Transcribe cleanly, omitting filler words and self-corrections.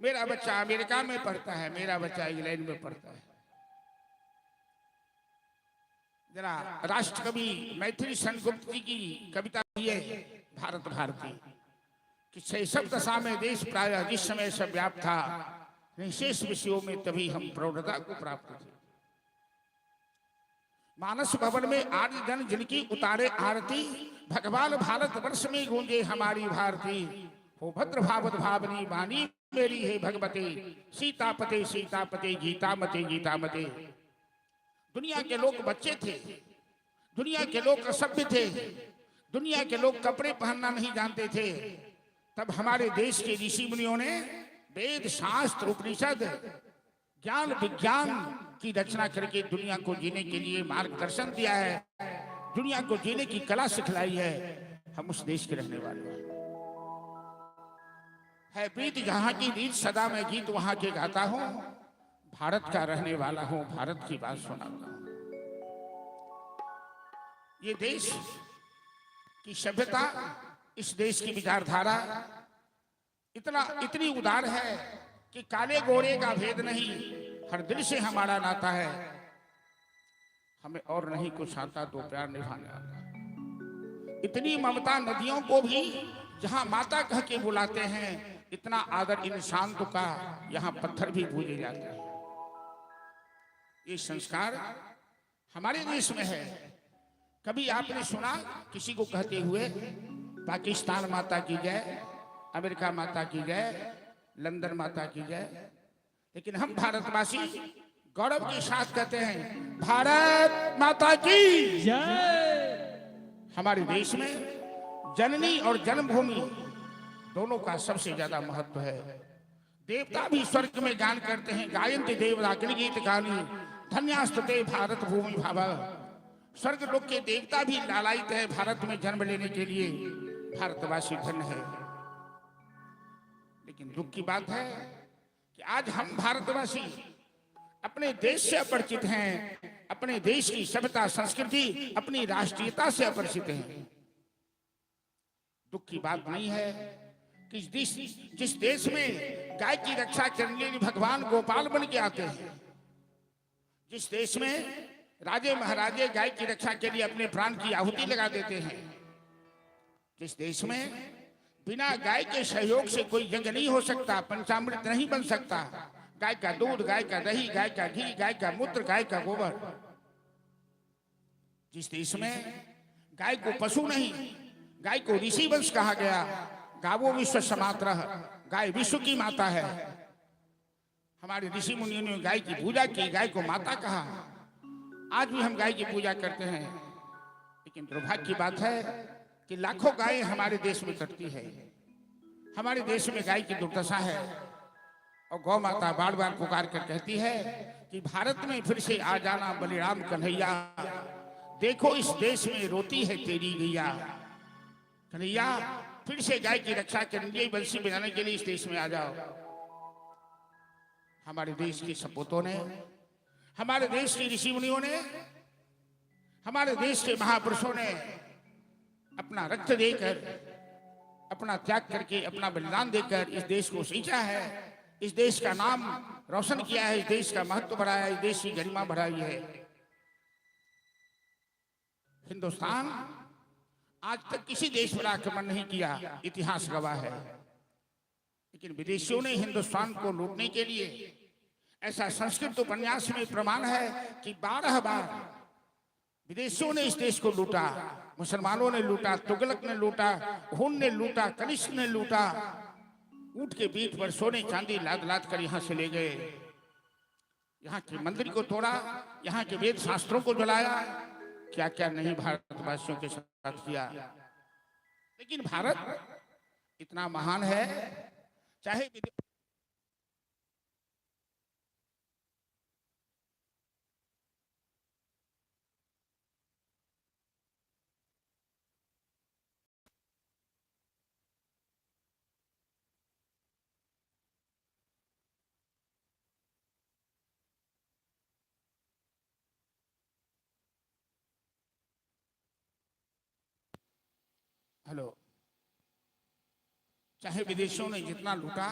मेरा बच्चा अमेरिका में पढ़ता है, मेरा बच्चा इंग्लैंड में पढ़ता है। जरा राष्ट्रकवि मैथिली सेनगुप्त जी की कविता है भारत भारती कि शैशव दशा में देश प्राय जिस समय से व्याप्त था, निशेष विषयों में तभी हम प्रौढ़ता को प्राप्त थे। मानस भवन में आर्य जन जिनकी उतारे आरती, भगवान भारत वर्ष में गूंजे हमारी भारती। हो भद्र भावत भावनी वाणी मेरी है भगवते, सीतापते सीतापते गीतामते गीतामते। दुनिया के लोग बच्चे थे, दुनिया के लोग असभ्य थे, दुनिया के लोग कपड़े पहनना नहीं जानते थे। तब हमारे देश के ऋषि मुनियों ने वेद शास्त्र उपनिषद ज्ञान विज्ञान की रचना करके दुनिया को जीने के लिए मार्गदर्शन दिया है, दुनिया को जीने की कला सिखलाई है। हम उस देश के रहने वाले हैं। है प्रीत जहां की रीत सदा मैं गीत वहां के गाता हूं, भारत का रहने वाला हूं, भारत की बात सुनाता हूं। ये देश की सभ्यता, इस देश की विचारधारा इतनी उदार है कि काले गोरे का भेद नहीं, हर दिल से हमारा नाता है। हमें और नहीं कुछ आता तो प्यार निभाने आता। इतनी ममता नदियों को भी जहां माता कह के बुलाते हैं, इतना आदर इन शांत का यहां पत्थर भी पूजे जाते हैं। ये संस्कार हमारे देश में है। कभी आपने सुना किसी को कहते हुए पाकिस्तान माता की जय, अमेरिका माता की जय, लंदन माता की जय? लेकिन हम भारतवासी गौरव के साथ कहते हैं भारत माता की जय। हमारे देश में जननी और जन्मभूमि दोनों का सबसे ज्यादा महत्व है। देवता भी स्वर्ग में गान करते हैं, गायन्ति देवता गीत गानी धन्यास्तुते भारत भूमि भावा। स्वर्ग लोक के देवता भी लालायित है भारत में जन्म लेने के लिए। भारतवासी धन्य है। लेकिन दुख की बात है कि आज हम भारतवासी अपने देश से अपरिचित हैं, अपने देश की सभ्यता संस्कृति, अपनी राष्ट्रीयता से अपरिचित हैं। दुख की बात नहीं है कि जिस देश में गाय की रक्षा करने के लिए भगवान गोपाल बन के आते हैं, जिस देश में राजे महाराजे गाय की रक्षा के लिए अपने प्राण की आहुति लगा देते हैं, जिस देश में बिना गाय के सहयोग से कोई यज्ञ नहीं हो सकता, पंचामृत नहीं बन सकता, गाय का दूध, गाय का दही, गाय का घी, गाय का मूत्र, गाय का गोबर, जिस देश में गाय को पशु नहीं, गाय को ऋषि वंश कहा गया। गावो विश्व समात्रः, गाय विश्व की माता है। हमारे ऋषि मुनियों ने गाय की पूजा की, गाय को माता कहा। आज भी हम गाय की पूजा करते हैं। लेकिन दुर्भाग्य की बात है कि लाखों गायें हमारे देश में कटती है। हमारे देश में गाय की दुर्दशा है और गौ माता बार बार पुकार कर कहती है कि भारत में फिर से आ जाना बलिराम कन्हैया, देखो इस देश में रोती है तेरी गैया। कन्हैया फिर से गाय की रक्षा करने के लिए, बंसी बजाने के लिए इस देश में आ जाओ। हमारे देश के सपूतों ने, हमारे देश के ऋषि मुनियों ने, हमारे देश के महापुरुषों ने अपना रक्त देकर, अपना त्याग करके, अपना बलिदान देकर इस देश को सींचा है, इस देश का नाम रोशन किया है, इस देश का महत्व बढ़ाया है, इस देश की गरिमा बढ़ाई है। हिंदुस्तान आज तक किसी देश पर आक्रमण नहीं किया, इतिहास गवाह है। लेकिन विदेशियों ने हिंदुस्तान को लूटने के लिए, ऐसा संस्कृत उपन्यास में प्रमाण है कि 12 बार विदेशियों ने इस देश को लूटा। मुसलमानों ने लूटा, तुगलक ने लूटा, हुन ने लूटा, कनिष्क ने लूटा। ऊंट के पीठ पर सोने चांदी लाद लाद कर यहां से ले गए। यहाँ के मंदिर को तोड़ा, यहाँ के वेद शास्त्रों को जलाया, क्या क्या नहीं भारतवासियों के साथ किया। लेकिन भारत इतना महान है, चाहे हेलो, चाहे विदेशियों ने जितना लूटा,